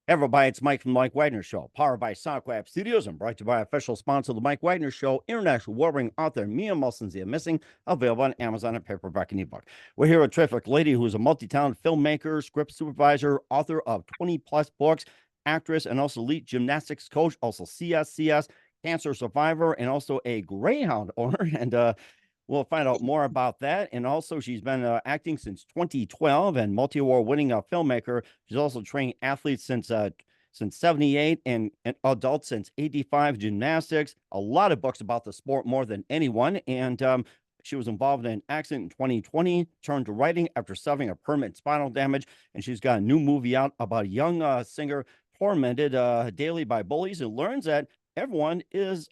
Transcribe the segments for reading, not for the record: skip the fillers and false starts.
Everybody, it's Mike from the Mike Wagner Show, powered by Sockwab Studios and brought to you by official sponsor of the Mike Wagner Show, international award-winning author Mia Mulson's The Missing, available on Amazon and paperback and ebook. We're here with a terrific lady who's a multi-talented filmmaker, script supervisor, author of 20-plus books, actress, and also elite gymnastics coach, also CSCS, cancer survivor, and also a Greyhound owner. And we'll find out more about that. And also, she's been acting since 2012 and multi-award winning filmmaker. She's also trained athletes since 78 and adults since 85, gymnastics, a lot of books about the sport, more than anyone. And she was involved in an accident in 2020, turned to writing after suffering a permanent spinal damage. And she's got a new movie out about a young singer tormented daily by bullies and learns that everyone is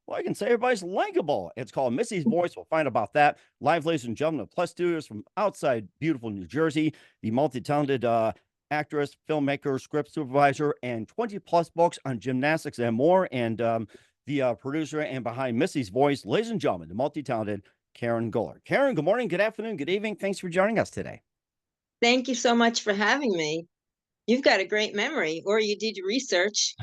well, I can say everybody's likable. It's called Missy's Voice. We'll find about that. Live, ladies and gentlemen, of Plus Studios from outside beautiful New Jersey, the multi-talented actress, filmmaker, script supervisor, and 20-plus books on gymnastics and more. And the producer and behind Missy's Voice, ladies and gentlemen, the multi-talented Karen Goeller. Karen, good morning, good afternoon, good evening. Thanks for joining us today. Thank you so much for having me. You've got a great memory, or you did your research.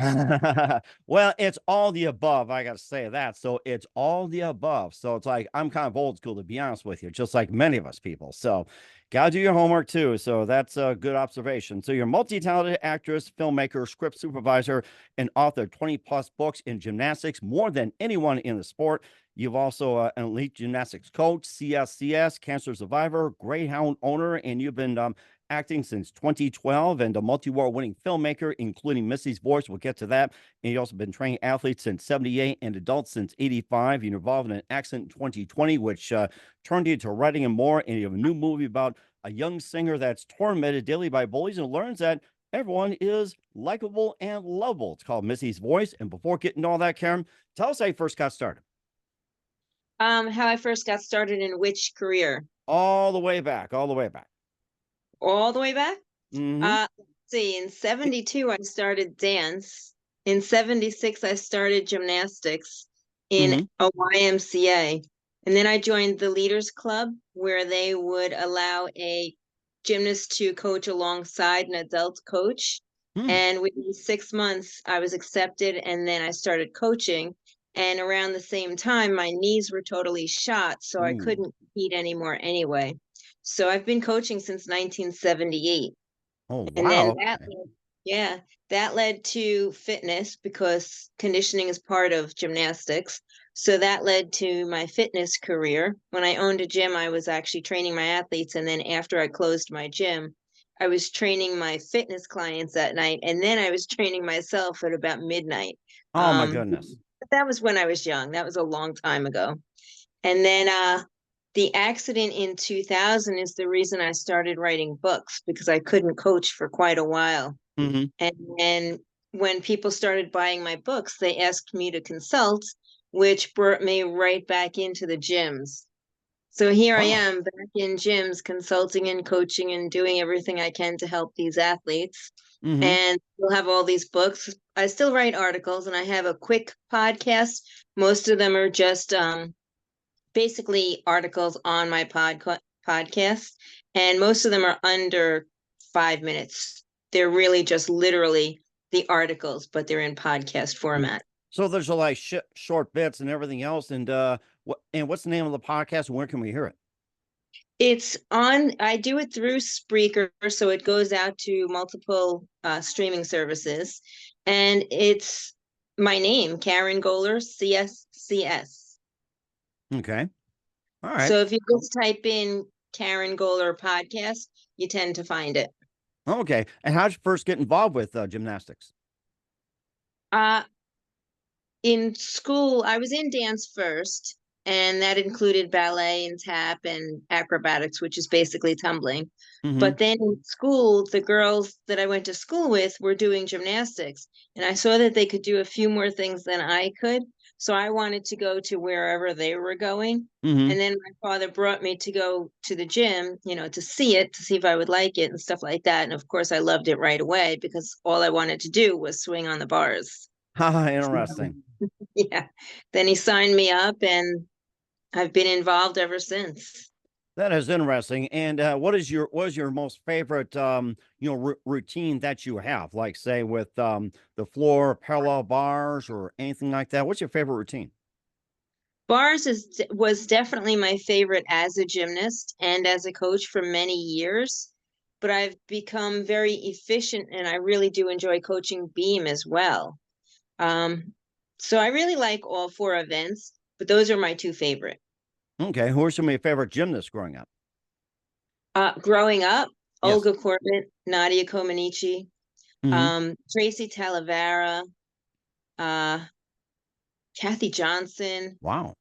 Well, it's all the above. I got to say that. So it's all the above. So it's like I'm kind of old school, to be honest with you, just like many of us people. So got to do your homework too. So that's a good observation. So you're a multi-talented actress, filmmaker, script supervisor, and author of 20-plus books in gymnastics, more than anyone in the sport. You've also an elite gymnastics coach, CSCS, cancer survivor, Greyhound owner, and you've been acting since 2012 and a multi-award winning filmmaker, including Missy's Voice. We'll get to that. And you've also been training athletes since 78 and adults since 85. You're involved in an accident in 2020, which turned you to writing and more. And you have a new movie about a young singer that's tormented daily by bullies and learns that everyone is likable and lovable. It's called Missy's Voice. And before getting to all that, Karen, tell us how you first got started. How I first got started in which career? All the way back, all the way back. All the way back? Mm-hmm. Let's see, in 72, I started dance. In 76, I started gymnastics in a YMCA. And then I joined the Leaders Club, where they would allow a gymnast to coach alongside an adult coach. And within 6 months, I was accepted, and then I started coaching. And around the same time, my knees were totally shot, so I couldn't compete anymore anyway. So I've been coaching since 1978. Oh, And then wow. that led to fitness because conditioning is part of gymnastics. So that led to my fitness career. When I owned a gym, I was actually training my athletes. And then after I closed my gym, I was training my fitness clients at night. And then I was training myself at about midnight. Oh, my goodness. That was when I was young. That was a long time ago. And then the accident in 2000 is the reason I started writing books because I couldn't coach for quite a while. Mm-hmm. And then when people started buying my books, they asked me to consult, which brought me right back into the gyms. So here I Wow. am back in gyms, consulting and coaching and doing everything I can to help these athletes. Mm-hmm. And we'll have all these books. I still write articles and I have a quick podcast. Most of them are just basically articles on my podcast. And most of them are under 5 minutes. They're really just literally the articles, but they're in podcast format. So there's a like short bits and everything else. And what's the name of the podcast and where can we hear it? It's on, I do it through Spreaker, so it goes out to multiple streaming services. And it's my name, Karen Goeller, CSCS. Okay. All right. So if you just type in Karen Goeller podcast, you tend to find it. Okay. And how'd you first get involved with gymnastics? In school, I was in dance first, and that included ballet and tap and acrobatics, which is basically tumbling. Mm-hmm. But then in school, the girls that I went to school with were doing gymnastics, and I saw that they could do a few more things than I could. So I wanted to go to wherever they were going. Mm-hmm. And then my father brought me to go to the gym, to see it, to see if I would like it and stuff like that. And of course, I loved it right away because all I wanted to do was swing on the bars. Interesting. Yeah. Then he signed me up and I've been involved ever since. That is interesting. And what is your most favorite routine that you have? Like say with the floor, parallel bars, or anything like that. What's your favorite routine? Was definitely my favorite as a gymnast and as a coach for many years, but I've become very efficient and I really do enjoy coaching beam as well. Um, so I really like all four events, but those are my two favorite. Okay, who are some of your favorite gymnasts growing up? Growing up, Yes. Olga Corbett, Nadia Comaneci, Hmm. Tracy Talavera, uh, Kathy Johnson. Wow.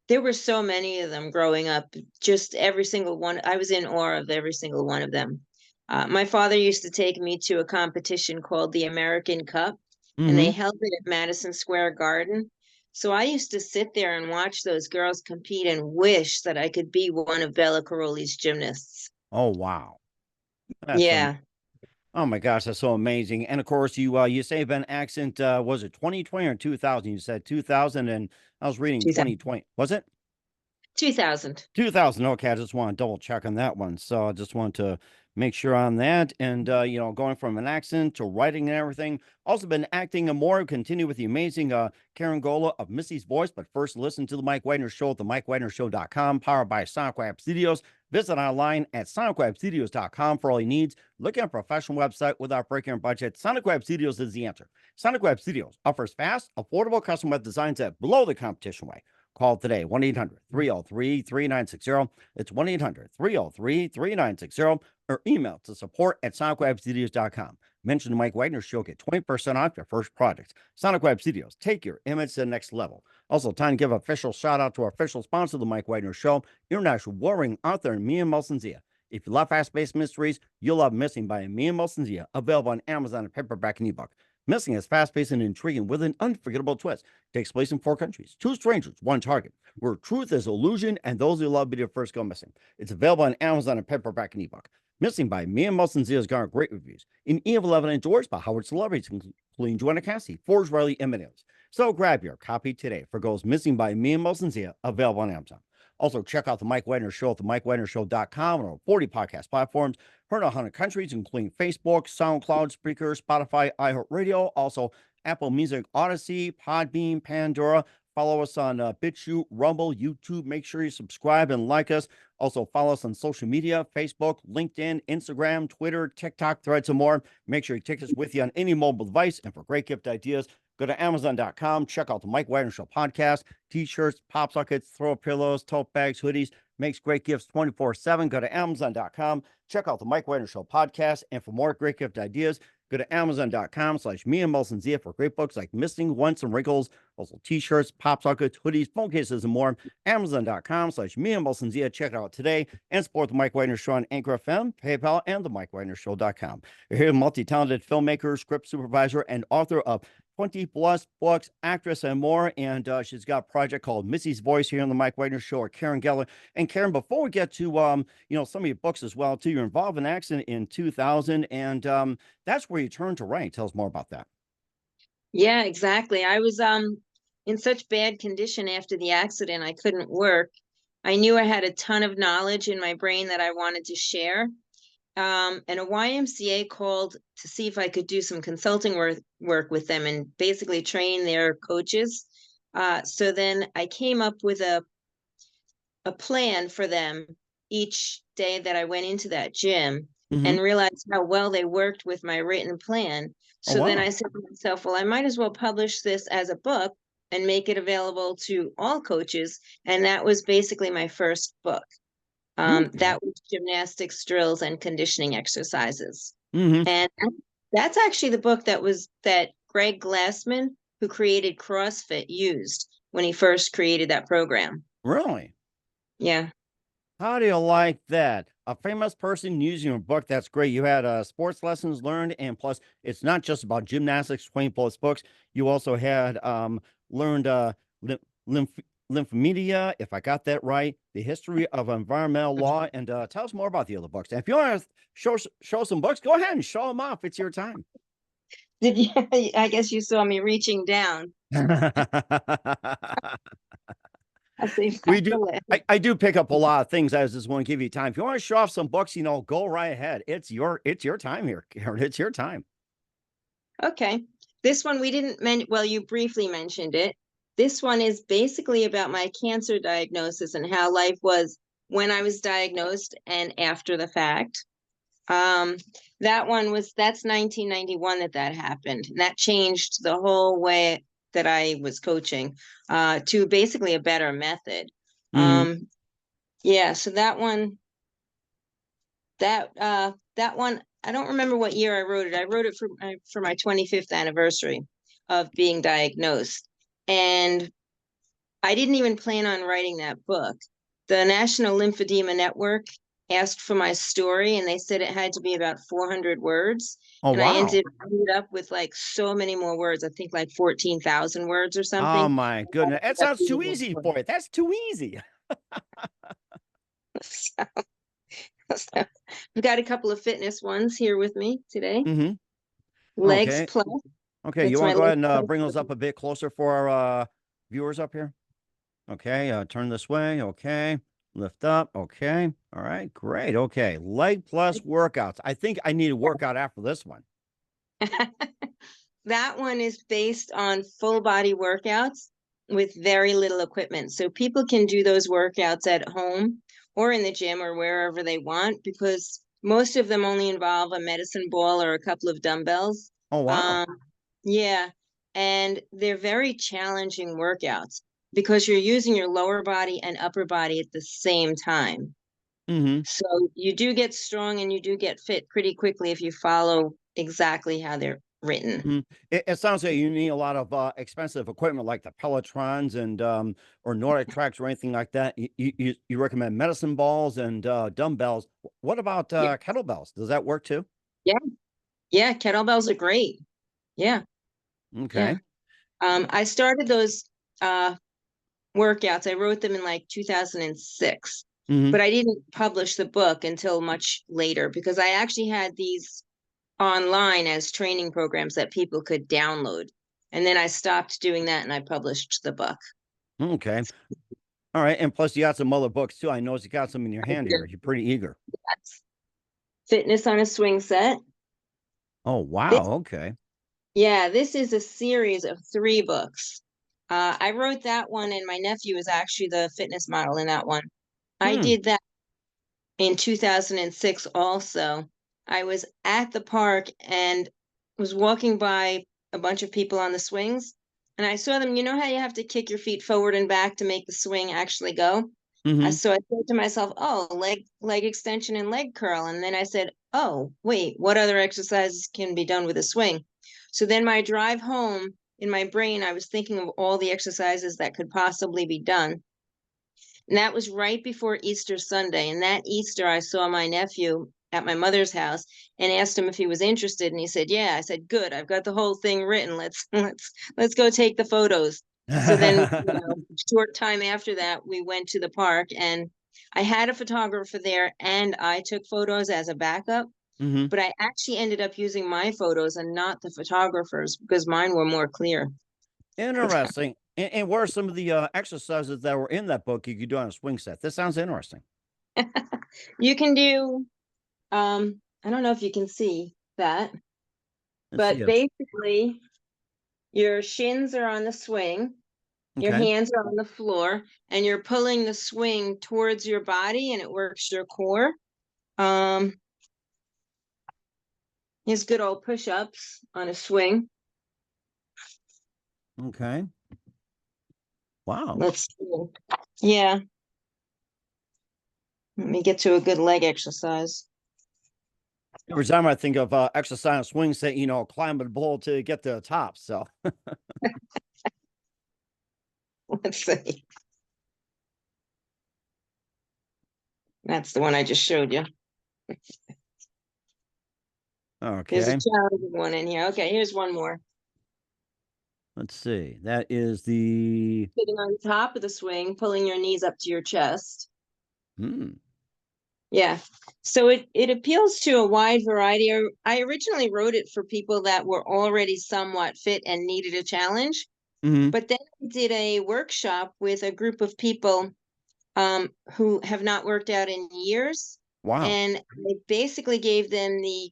There were so many of them growing up. Just every single one. I was in awe of every single one of them. My father used to take me to a competition called the American Cup, and they Hmm. held it at Madison Square Garden. So I used to sit there and watch those girls compete and wish that I could be one of Bella Caroli's gymnasts. Oh wow. That's Yeah, Oh my gosh, that's so amazing. And of course, you say an accent. Was it 2020 or 2000? You said 2000, and I was reading 2000. 2020. Was it 2000. 2000? Okay, I just want to double check on that one. So I just want to make sure on that. And going from an accent to writing and everything. Also been acting and more. Continue with the amazing Karen Goeller of Missy's Voice. But first, listen to the Mike Wagner Show at the MikeWagnerShow.com, powered by SonicWeb Studios. Visit online at sonicwebstudios.com for all your needs. Look at a professional website without breaking your budget. Sonic Web Studios is the answer. Sonic Web Studios offers fast, affordable custom web designs that blow the competition away. Call today, 1-800-303-3960. It's 1-800-303-3960, or email to support@sonicwebstudios.com. Mention the Mike Wagner Show, get 20% off your first product. Sonic Web Studios, take your image to the next level. Also, time to give an official shout out to our official sponsor of the Mike Wagner Show, international warring author Mia Malsensia. If you love fast-paced mysteries, you'll love Missing by Mia Malsensia, available on Amazon and paperback and ebook. Missing is fast-paced and intriguing with an unforgettable twist. Takes place in 4 countries, 2 strangers, one target, where truth is illusion and those who love be the first go missing. It's available on Amazon and paperback and ebook. Missing by Mia Malsensia has garnered great reviews. In E11 endorsed by Howard celebrities, including Joanna Cassie, Forbes Riley, and many others. So grab your copy today for Goes Missing by Mia Malsensia, available on Amazon. Also, check out the Mike Wagner Show at the MikeWagnerShow.com on 40 podcast platforms, heard in 100 countries, including Facebook, SoundCloud, Spreaker, Spotify, iHeartRadio, also Apple Music, Odyssey, Podbean, Pandora. Follow us on BitChute, Rumble, YouTube. Make sure you subscribe and like us. Also, follow us on social media, Facebook, LinkedIn, Instagram, Twitter, TikTok, Threads, and more. Make sure you take us with you on any mobile device. And for great gift ideas, go to Amazon.com. Check out the Mike Wagner Show podcast, t-shirts, pop sockets, throw pillows, tote bags, hoodies. Makes great gifts 24/7. Go to Amazon.com. Check out the Mike Wagner Show podcast. And for more great gift ideas, go to Amazon.com/Mia Malsensia for great books like Missing, Once, and Wrinkles. Also t-shirts, pop sockets, hoodies, phone cases, and more. Amazon.com/Mia Malsensia. Check it out today and support the Mike Wagner Show on Anchor FM, PayPal, and the MikeWagnerShow.com. You're here, multi-talented filmmaker, script supervisor, and author of 20 plus books, actress, and more. And she's got a project called Missy's Voice here on the Mike Wagner Show, or Karen Goeller. And Karen, before we get to some of your books as well, too, you're involved in an accident in 2000, and that's where you turned to writing. Tell us more about that. Yeah, exactly. I was in such bad condition after the accident, I couldn't work. I knew I had a ton of knowledge in my brain that I wanted to share. And a YMCA called to see if I could do some consulting work with them and basically train their coaches. So then I came up with a plan for them each day that I went into that gym Mm-hmm. and realized how well they worked with my written plan. Oh, So then I wow. said to myself, well, I might as well publish this as a book and make it available to all coaches. And that was basically my first book. Okay. That was gymnastics, drills, and conditioning exercises. Mm-hmm. And that's actually the book that Greg Glassman, who created CrossFit, used when he first created that program. Really? Yeah. How do you like that? A famous person using your book. That's great. You had sports lessons learned, and plus, it's not just about gymnastics, 20 plus books. You also had learned lymph lymphomedia, if I got that right, the history of environmental law, and tell us more about the other books. And if you want to show some books, go ahead and show them off. It's your time. Did you, I guess you saw me reaching down. I'll save that We do. for last. I do pick up a lot of things. I just want to give you time. If you want to show off some books, go right ahead. It's your time here, Karen. It's your time. Okay. This one we didn't mention, well, you briefly mentioned it. This one is basically about my cancer diagnosis and how life was when I was diagnosed and after the fact. That's 1991 that happened. And that changed the whole way that I was coaching to basically a better method. Hmm. Yeah, so that one, I don't remember what year I wrote it. I wrote it for my 25th anniversary of being diagnosed. And I didn't even plan on writing that book. The National Lymphedema Network asked for my story and they said it had to be about 400 words. Oh, And I wow. ended up with like so many more words. I think like 14,000 words or Oh, something. my goodness. That sounds too easy for you. That's too easy. So, so I've got a couple of fitness ones here with me today. Hmm. Legs Okay. Plus. Okay. You That's want my to go leg ahead and plus. bring those up a bit closer for our viewers up here? Okay. Turn this way. Okay. Lift up. Okay. All right. Great. Okay. Leg plus workouts. I think I need a workout after this one. That one is based on full body workouts with very little equipment. So people can do those workouts at home or in the gym or wherever they want because most of them only involve a medicine ball or a couple of dumbbells. Oh, wow. Um, yeah, and they're very challenging workouts because you're using your lower body and upper body at the same time. Hmm. So you do get strong and you do get fit pretty quickly if you follow exactly how they're written. Hmm. It sounds like you need a lot of expensive equipment like the Pelotrons and or Nordic tracks or anything like that. You recommend medicine balls and dumbbells. What about Yeah, kettlebells? Does that work too? yeah, yeah. Kettlebells are great. Yeah, yeah. Okay. I started those uh workouts. I wrote them in like 2006, Hmm. but I didn't publish the book until much later because I actually had these online as training programs that people could download. And then I stopped doing that and I published the book. Okay. All right. And plus, you got some other books too. I noticed you got some in your hand here. You're pretty eager. That's Fitness on a Swing Set. Oh, This, wow. Okay. yeah, this is a series of 3 books. I wrote that one, and my nephew is actually the fitness model in that one. I Hmm. did that in 2006 also. I was at the park and was walking by a bunch of people on the swings, and I saw them. You know how you have to kick your feet forward and back to make the swing actually go? Hmm. So I said to myself, "Oh, leg extension and leg curl." And then I said, "Oh, wait, what other exercises can be done with a swing?" So then my drive home in my brain, I was thinking of all the exercises that could possibly be done. And that was right before Easter Sunday. And that Easter, I saw my nephew at my mother's house and asked him if he was interested. And he said, "Yeah." I said, "Good. I've got the whole thing written. Let's go take the photos." So then, short time after that, we went to the park and I had a photographer there and I took photos as a backup. Hmm. But I actually ended up using my photos and not the photographer's because mine were more clear. Interesting. And what are some of the exercises that were in that book you could do on a swing set? This sounds interesting. You can do, I don't know if you can see that, Let's see but it. basically your shins are on the swing, your Okay. hands are on the floor, and you're pulling the swing towards your body and it works your core. Um, Here's good old push-ups on a swing. Okay. Wow. Let's see. Yeah, let me get to a good leg exercise. Every time I think of exercise swing set, climb the pole to get to the top. So, Let's see. That's the one I just showed you. There's a okay. challenging one in here. Okay, here's one more. Let's see. That is the. Sitting on top of the swing, pulling your knees up to your chest. Hmm. Yeah. So it appeals to a wide variety. I originally wrote it for people that were already somewhat fit and needed a challenge. Hmm. But then I did a workshop with a group of people who have not worked out in years. Wow. And I basically gave them the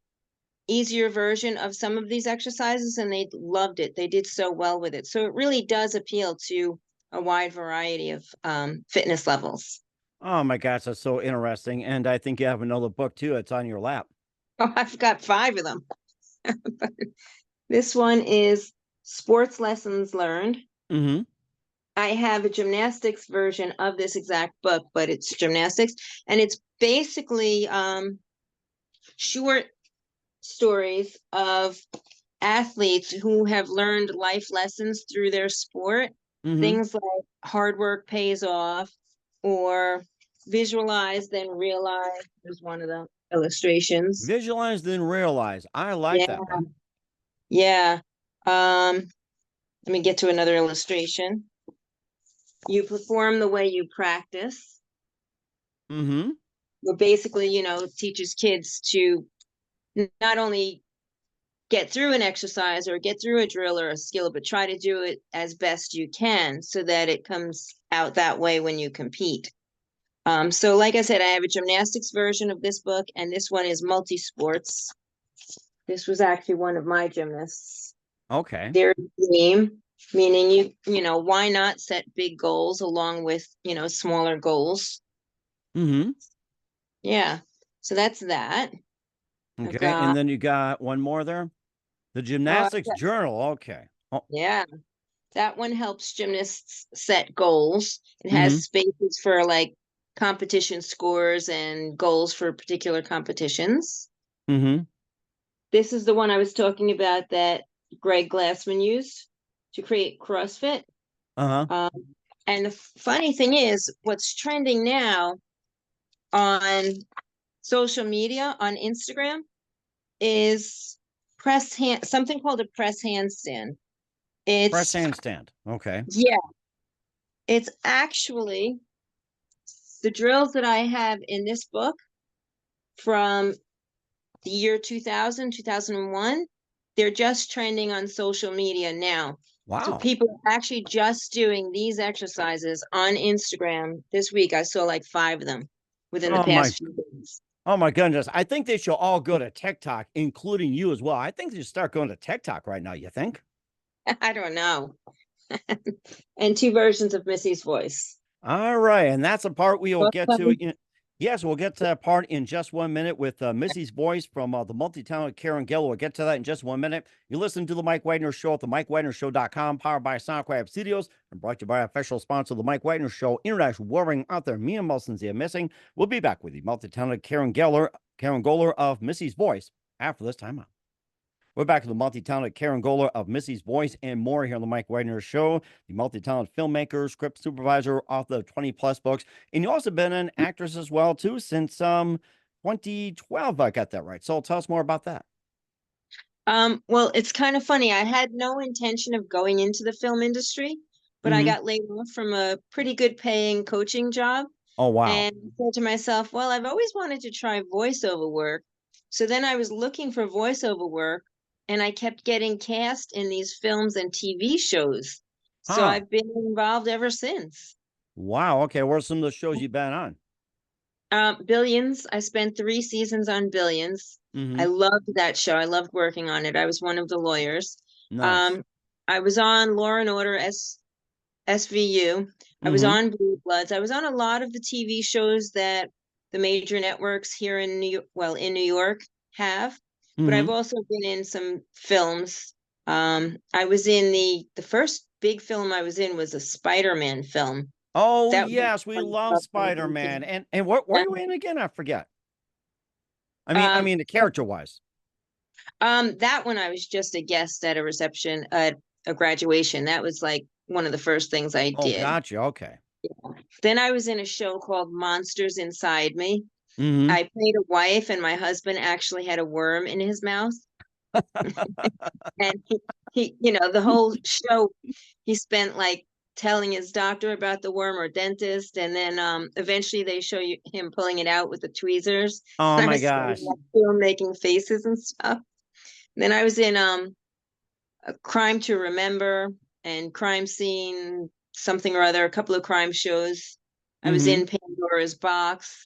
easier version of some of these exercises, and they loved it. They did so well with it. So it really does appeal to a wide variety of fitness levels. Oh my gosh, that's so interesting. And I think you have another book too. It's on your lap. Oh, I've got 5 of them. This one is Sports Lessons Learned. Hmm. I have a gymnastics version of this exact book, but it's gymnastics, and it's basically short stories of athletes who have learned life lessons through their sport. Hmm. Things like hard work pays off, or visualize, then realize. There's one of the illustrations. Visualize, then realize. I like Yeah, that book. yeah. Let me get to another illustration. You perform the way you practice. Hmm. Well, basically, teaches kids to not only get through an exercise or get through a drill or a skill, but try to do it as best you can so that it comes out that way when you compete. So like I said, I have a gymnastics version of this book, and this one is multi-sports. This was actually one of my gymnasts. Okay. Their dream, meaning why not set big goals along with, smaller goals? Hmm. Yeah. So that's that. I've Okay. And got, then you got one more there. The oh, gymnastics journal. Okay. Oh. yeah. That one helps gymnasts set goals. It has Hmm. spaces for like competition scores and goals for particular competitions. Hmm. This is the one I was talking about that Greg Glassman used to create CrossFit. Uh-huh. Um, and the funny thing is, what's trending now on social media, on Instagram, is something called a press handstand. Press It's, handstand. Okay. yeah, it's actually the drills that I have in this book from the year 2000, 2001. They're just trending on social media now. So Wow. people are actually just doing these exercises on Instagram this week. I saw like 5 of them within the Oh my past few days. oh my goodness. I think they should all go to TikTok, including you as well. I think they should start going to TikTok right now, you think? I don't know. And 2 versions of Missy's voice. All right, and that's a part we will Well, get to. Yes, we'll get to that part in just 1 minute with Missy's voice from the multi-talented Karen Goeller. We'll get to that in just 1 minute. You listen to the Mike Wagner Show at the MikeWagnerShow.com, powered by SoundCloud Studios, and brought to you by official sponsor of the Mike Wagner Show, international warring author Mia Mulson's The Missing. We'll be back with the multi-talented Karen Goeller of Missy's voice after this time out. We're back to the multi-talented Karen Goeller of Missy's Voice and more here on the Mike Wagner Show, the multi-talented filmmaker, script supervisor, author of 20 plus books. And you've also been an actress as well, too, since 2012, I got that right. So tell us more about that. Well, it's kind of funny. I had no intention of going into the film industry, but I Hmm. got laid off from a pretty good paying coaching job. Oh, wow. And I said to myself, well, I've always wanted to try voiceover work. So then I was looking for voiceover work, and I kept getting cast in these films and TV shows. So Huh. I've been involved ever since. Wow. Okay. What are some of the shows you've been on? Billions. I spent 3 seasons on Billions. I Hmm. loved that show. I loved working on it. I was one of the lawyers. Nice. Um, I was on Law and Order SVU. I was Hmm. on Blue Bloods. I was on a lot of the TV shows that the major networks here in in New York have, but I've Hmm. also been in some films. I was in the first big film I was in was a Spider-Man film. Oh, That was yes. We love Spider-Man. And what were you in again? I forget. um, The character wise. that one I was just a guest at a reception at a graduation. That was like one of the first things I Oh, did. gotcha. Okay. Then I was in a show called Monsters Inside Me. Hmm. I played a wife, and my husband actually had a worm in his mouth. And the whole show, he spent like telling his doctor about the worm or dentist, and then eventually they show him pulling it out with the tweezers. Oh And I my was standing gosh. next to him making faces and stuff. And then I was in a Crime to Remember, and crime scene, something or other, a couple of crime shows. I was Mm-hmm. in Pandora's Box.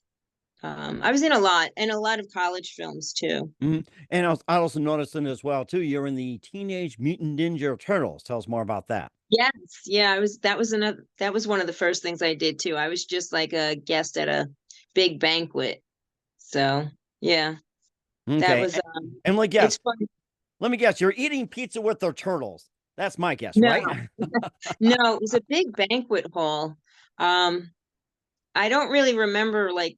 I was in a lot, and a lot of college films too. Mm-hmm. And I also noticed in as well too, you're in the Teenage Mutant Ninja Turtles. Tell us more about that. Yes, yeah, that was one of the first things I did too. I was just like a guest at a big banquet. So, yeah, that Okay. was And let me it's guess, fun. you're eating pizza with the turtles. That's my guess, No, right? no, it was a big banquet hall. Um, I don't really remember, like,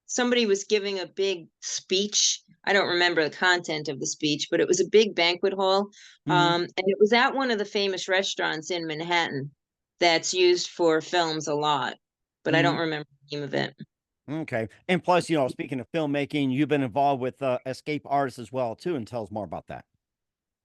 somebody was giving a big speech. I don't remember the content of the speech, but it was a big banquet hall. Hmm. And it was at one of the famous restaurants in Manhattan that's used for films a lot, but I Hmm. don't remember the name of it. Okay. And plus, speaking of filmmaking, you've been involved with Escape Artists as well too, and tell us more about that.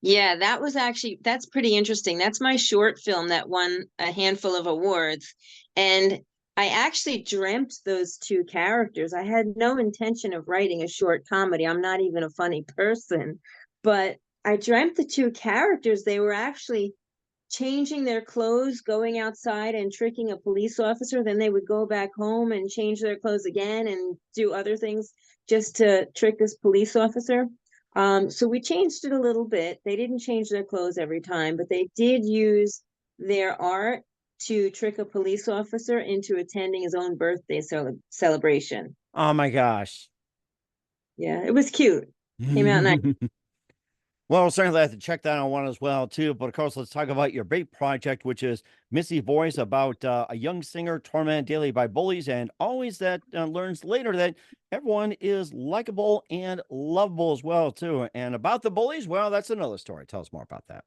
Yeah, that's pretty interesting. That's my short film that won a handful of awards. And I actually dreamt those two characters. I had no intention of writing a short comedy. I'm not even a funny person, but I dreamt the two characters. They were actually changing their clothes, going outside and tricking a police officer. Then they would go back home and change their clothes again and do other things just to trick this police officer. So we changed it a little bit. They didn't change their clothes every time, but they did use their art to trick a police officer into attending his own birthday celebration. Oh my gosh. Yeah, it was cute. Came out nice. Well, certainly I have to check that on one as well too. But of course, let's talk about your big project, which is Missy Voice, about a young singer tormented daily by bullies, and always that learns later that everyone is likable and lovable as well too. And about the bullies, well, that's another story. Tell us more about that.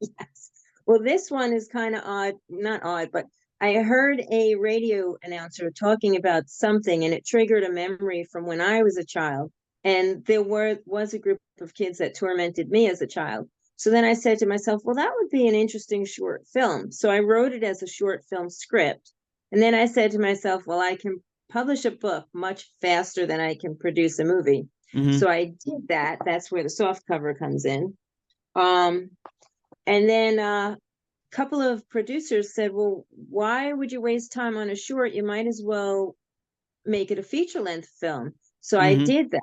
Yes. Well, this one is kind of odd, not odd, but I heard a radio announcer talking about something and it triggered a memory from when I was a child. And there was a group of kids that tormented me as a child. So then I said to myself, well, that would be an interesting short film. So I wrote it as a short film script. And then I said to myself, well, I can publish a book much faster than I can produce a movie. Hmm. So I did that. That's where the soft cover comes in. Um, and then a couple of producers said, well, why would you waste time on a short? You might as well make it a feature length film. So I Hmm. did that.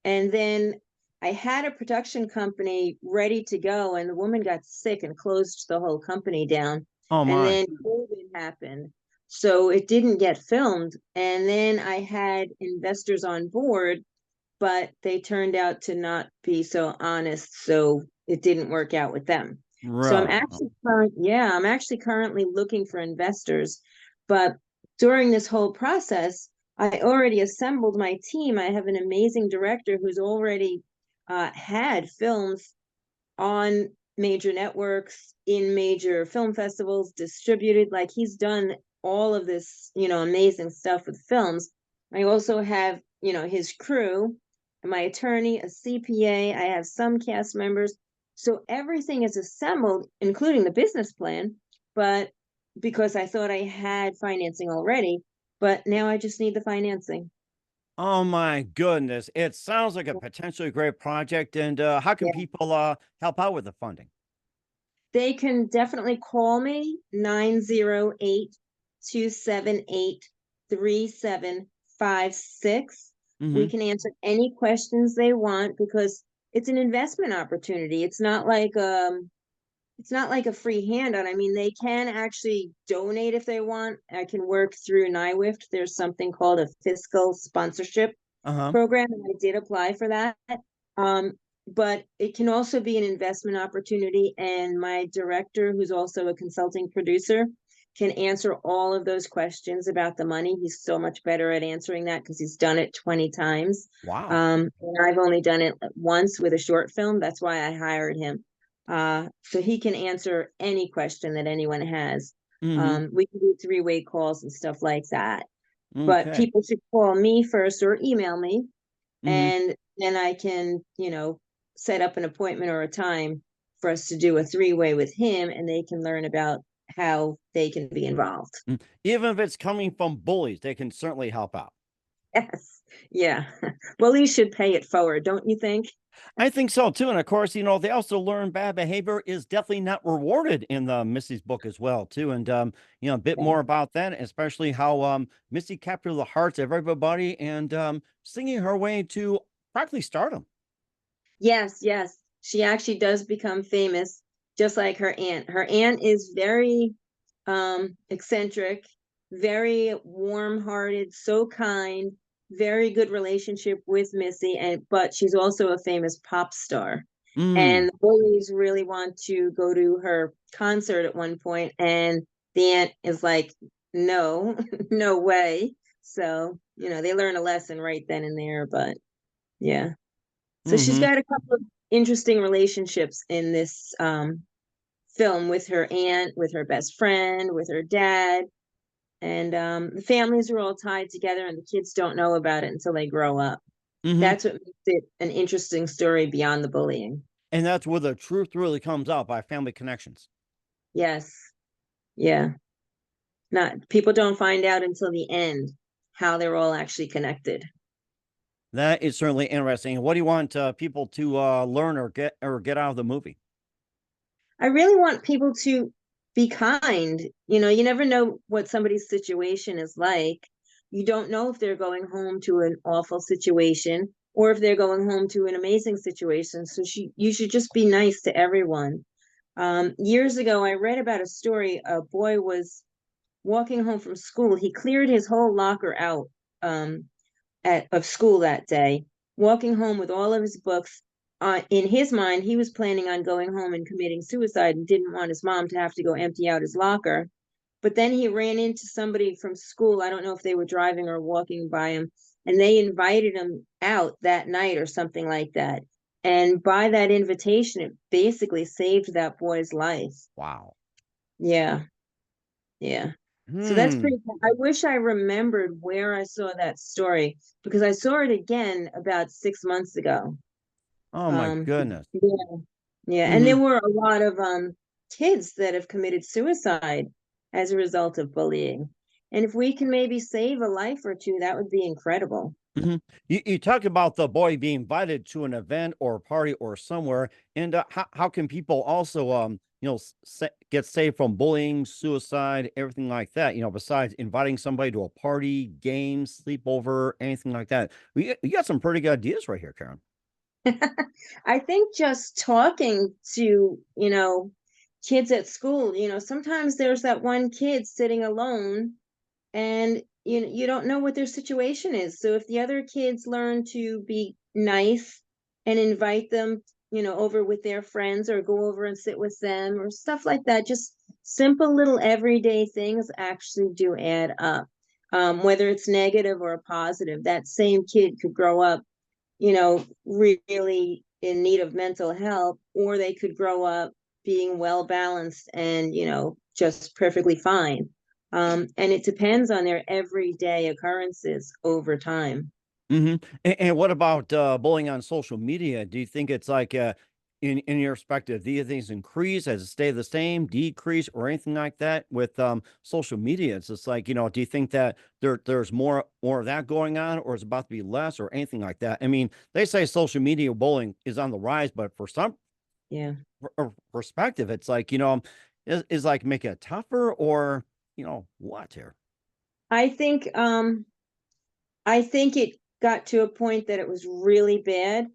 And then I had a production company ready to go, and the woman got sick and closed the whole company down. Oh And my. then COVID happened. So it didn't get filmed. And then I had investors on board, but they turned out to not be so honest. So it didn't work out with them. So Really? I'm actually currently looking for investors. But during this whole process, I already assembled my team. I have an amazing director who's already had films on major networks, in major film festivals, distributed. Like he's done all of this, amazing stuff with films. I also have, his crew, my attorney, a CPA. I have some cast members. So everything is assembled, including the business plan. But because I thought I had financing already, but now I just need the financing. Oh my goodness. It sounds like a potentially great project. And how can Yeah. people help out with the funding? They can definitely call me 908-278-3756. We Hmm. can answer any questions they want because it's an investment opportunity. It's not like a free handout. I mean, they can actually donate if they want. I can work through NIWIFT. There's something called a fiscal sponsorship Uh-huh. program, and I did apply for that. Um, but it can also be an investment opportunity. And my director, who's also a consulting producer, can answer all of those questions about the money. He's so much better at answering that because he's done it 20 times. Wow. And I've only done it once with a short film. That's why I hired him. So he can answer any question that anyone has. Hmm. We can do three-way calls and stuff like that. But Okay. people should call me first or email me, Hmm. and then I can, set up an appointment or a time for us to do a three-way with him, and they can learn about how they can be involved. Even if it's coming from bullies, they can certainly help out. Yes. Yeah. Well, you should pay it forward, don't you think? I think so too. And of course, they also learn bad behavior is definitely not rewarded in the Missy's book as well, too. And a bit Yeah. more about that, especially how Missy captured the hearts of everybody and singing her way to practically stardom. Yes, yes. She actually does become famous, just like her aunt. Her aunt is very eccentric, very warm-hearted, so kind, very good relationship with Missy, and but she's also a famous pop star. Mm, And the boys really want to go to her concert at one point, and the aunt is like, no, no way. So, they learn a lesson right then and there, but yeah. So she's mm-hmm, got a couple of interesting relationships in this film with her aunt, with her best friend, with her dad. And the families are all tied together, and the kids don't know about it until they grow up. mm-hmm. That's what makes it an interesting story beyond the bullying. And that's where the truth really comes out by family connections. Yes. Yeah. Not people don't find out until the end how they're all actually connected. That is certainly interesting. What do you want people to learn or get out of the movie? I really want people to be kind. You never know what somebody's situation is like. You don't know if they're going home to an awful situation or if they're going home to an amazing situation. So you should just be nice to everyone. Years ago, I read about a story. A boy was walking home from school. He cleared his whole locker out of school that day, walking home with all of his books. In his mind, he was planning on going home and committing suicide and didn't want his mom to have to go empty out his locker. But then he ran into somebody from school. I don't know if they were driving or walking by him, and they invited him out that night or something like that. And by that invitation, it basically saved that boy's life. Wow. Yeah. Yeah. So that's Hmm. pretty cool. I wish I remembered where I saw that story because I saw it again about 6 months ago. Oh my Um, goodness. yeah, yeah, and Mm-hmm. there were a lot of kids that have committed suicide as a result of bullying. And if we can maybe save a life or two, that would be incredible. Mhm. You talk about the boy being invited to an event or a party or somewhere, and how can people also get saved from bullying, suicide, everything like that? Besides inviting somebody to a party, game, sleepover, anything like that. You got some pretty good ideas right here, Karen. I think just talking to, kids at school, sometimes there's that one kid sitting alone and you don't know what their situation is. So if the other kids learn to be nice and invite them, over with their friends or go over and sit with them or stuff like that, just simple little everyday things actually do add up. Whether it's negative or a positive, that same kid could grow up, really in need of mental health, or they could grow up being well balanced and, just perfectly fine. And it depends on their everyday occurrences over time. Mhm. And what about, bullying on social media? Do you think it's like, in your perspective, do you think it's increase, has it stayed the same, decrease, or anything like that with, social media? It's just like, do you think that there's more of that going on, or is it about to be less, or anything like that? I mean, they say social media bullying is on the rise, but for some Yeah. perspective, it's like, is like making it tougher or, what here? I think I think it got to a point that it was really bad,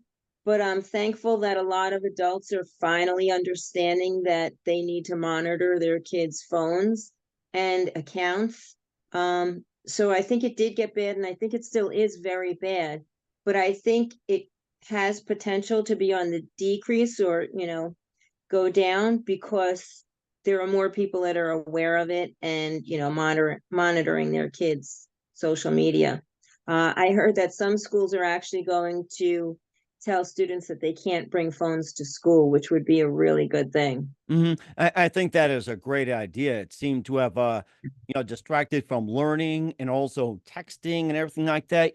but I'm thankful that a lot of adults are finally understanding that they need to monitor their kids' phones and accounts. So I think it did get bad, and I think it still is very bad, but I think it has potential to be on the decrease or, go down because there are more people that are aware of it and, monitoring their kids' social media. I heard that some schools are actually going to tell students that they can't bring phones to school, which would be a really good thing. I think that is a great idea. It seemed to have, distracted from learning and also texting and everything like that.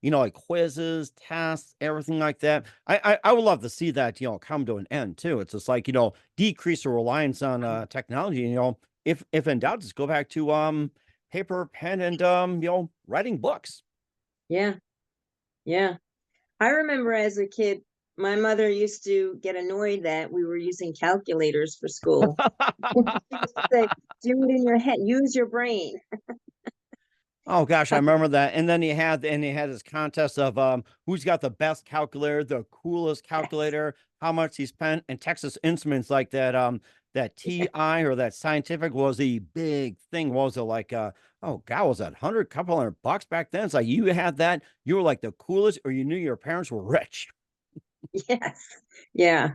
Like quizzes, tasks, everything like that. I would love to see that, come to an end too. It's just like, decrease the reliance on technology. If in doubt, just go back to paper, pen, and writing books. Yeah, yeah. I remember as a kid my mother used to get annoyed that we were using calculators for school. She used to say, do it in your head, use your brain. Oh gosh, I remember that. And then he had this contest of who's got the best calculator, the coolest Yes. calculator, how much he spent. And Texas Instruments, like that TI or that scientific was a big thing. What was it like oh god, was that 100 couple $100 back then? It's like you had that, you were like the coolest, or you knew your parents were rich. Yes. Yeah.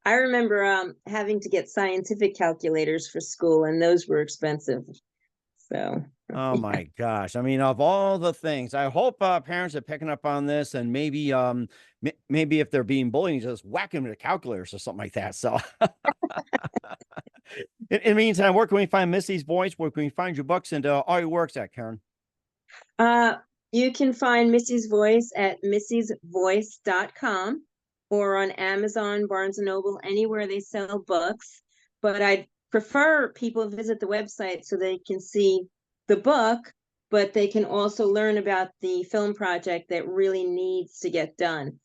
I remember having to get scientific calculators for school, and those were expensive. So, Oh yeah. my gosh. I mean, of all the things, I hope parents are picking up on this, and maybe maybe if they're being bullied, just whack them with calculators or something like that. So in the meantime, where can we find Missy's voice? Where can we find your books and all your works at, Karen? Uh, you can find Missy's Voice at missysvoice.com or on Amazon, Barnes and Noble, anywhere they sell books. But I prefer people visit the website so they can see the book, but they can also learn about the film project that really needs to get done.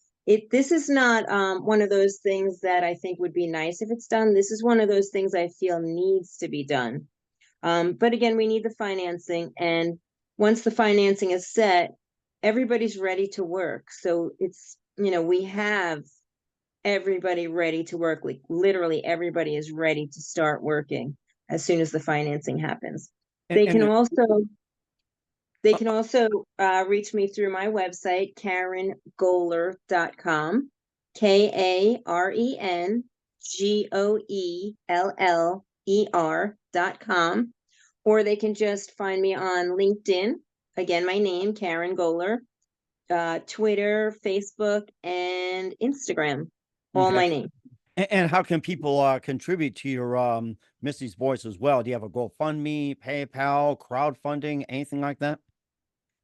This is not one of those things that I think would be nice if it's done. This is one of those things I feel needs to be done. But again, we need the financing. And once the financing is set, everybody's ready to work. So we have everybody ready to work. Like literally everybody is ready to start working as soon as the financing happens. And, They can and also they uh, can also reach me through my website, KarenGoeller.com, KarenGoeller.com, or they can just find me on LinkedIn. Again, my name, Karen Goeller, Twitter, Facebook, and Instagram. All okay. my name. And how can people contribute to your Missy's voice as well? Do you have a GoFundMe, PayPal, crowdfunding, anything like that?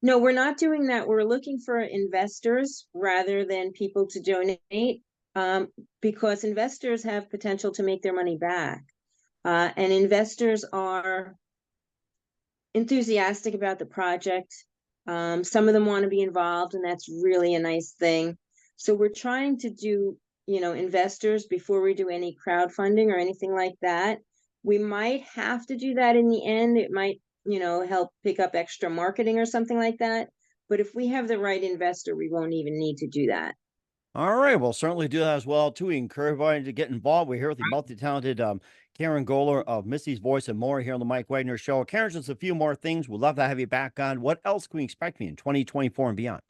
No, we're not doing that. We're looking for investors rather than people to donate, because investors have potential to make their money back. And investors are enthusiastic about the project. Some of them want to be involved, and that's really a nice thing. So we're trying to do, investors before we do any crowdfunding or anything like that. We might have to do that in the end. It might, help pick up extra marketing or something like that. But if we have the right investor, we won't even need to do that. All right. Well, certainly do that as well, too. We encourage everybody to get involved. We're here with the multi-talented Karen Goeller of Missy's Voice and more here on the Mike Wagner Show. Karen, just a few more things. We'd love to have you back on. What else can we expect me in 2024 and beyond?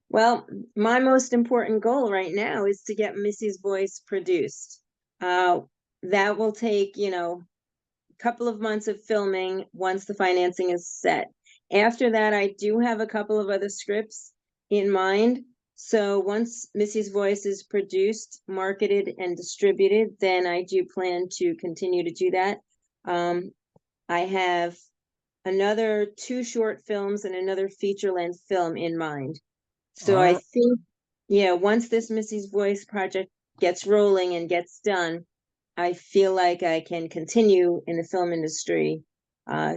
Well, my most important goal right now is to get Missy's Voice produced. Uh, that will take, couple of months of filming once the financing is set. After that, I do have a couple of other scripts in mind. So once Missy's Voice is produced, marketed, and distributed, then I do plan to continue to do that. I have another 2 short films and another feature-length film in mind. So I All think, yeah, once this Missy's Voice project gets rolling and gets done, I feel like I can continue in the film industry,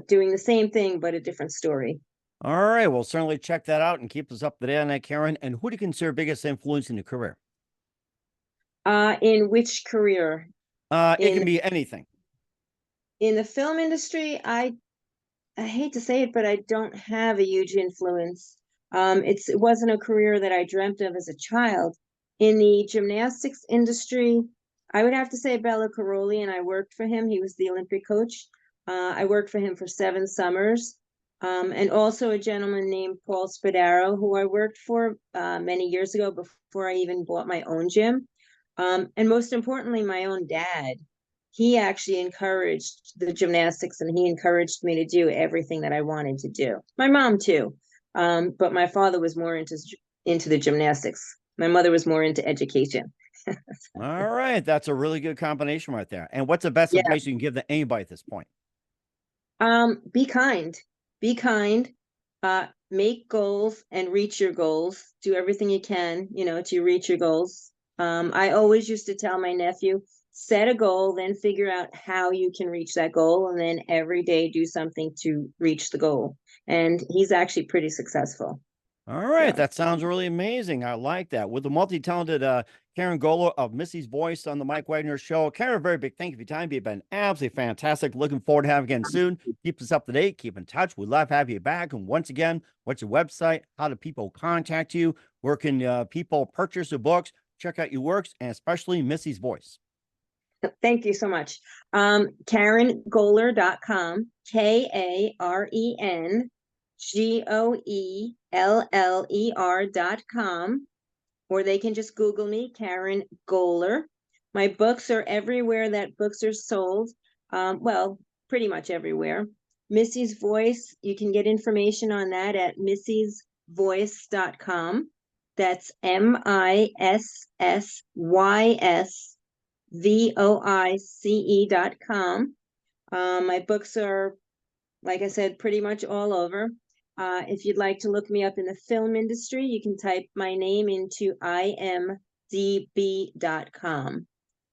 doing the same thing but a different story. All right. Well, certainly check that out and keep us up to date on that, Karen. And who do you consider biggest influence in your career? In which career? It In can be anything. in the film industry, I hate to say it, but I don't have a huge influence. It wasn't a career that I dreamt of as a child. In the gymnastics industry, I would have to say Bella Caroli, and I worked for him. He was the Olympic coach. I worked for him for 7 summers. And also a gentleman named Paul Spadaro, who I worked for many years ago before I even bought my own gym. And most importantly, my own dad. He actually encouraged the gymnastics and he encouraged me to do everything that I wanted to do. My mom too. But my father was more into the gymnastics. My mother was more into education. All right. That's a really good combination right there. And what's the best Yeah. advice you can give to anybody at this point? Be kind. Be kind. Make goals and reach your goals. Do everything you can, to reach your goals. I always used to tell my nephew, set a goal, then figure out how you can reach that goal, and then every day do something to reach the goal. And he's actually pretty successful. All right, So that sounds really amazing. I like that. With the multi-talented Karen Goeller of Missy's Voice on the Mike Wagner Show. Karen, a very big thank you for your time. You've been absolutely fantastic. Looking forward to having you again soon. Keep us up to date. Keep in touch. We'd love to have you back. And once again, what's your website? How do people contact you? Where can people purchase your books, check out your works, and especially Missy's Voice? thank you so much. KarenGoeller.com, KarenGoeller.com, or they can just Google me, Karen Goeller. My books are everywhere that books are sold. Well, pretty much everywhere. Missy's Voice, you can get information on that at missysvoice.com. That's MISSYSVOICE.com. My books are, like I said, pretty much all over. If you'd like to look me up in the film industry, you can type my name into imdb.com.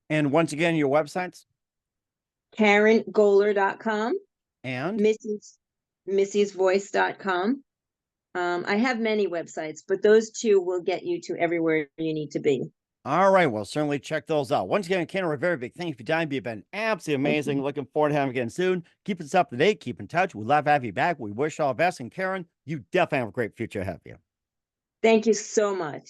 And once again, your websites? KarenGoeller.com, And missysvoice.com. I have many websites, but those two will get you to everywhere you need to be. all right, well, certainly check those out. Once again, Karen, a very big thank you for your time. You've been absolutely amazing. Looking forward to having you again soon. Keep us up to date. Keep in touch. We'd love to have you back. We wish all the best. And Karen, you definitely have a great future ahead of you. Thank you so much.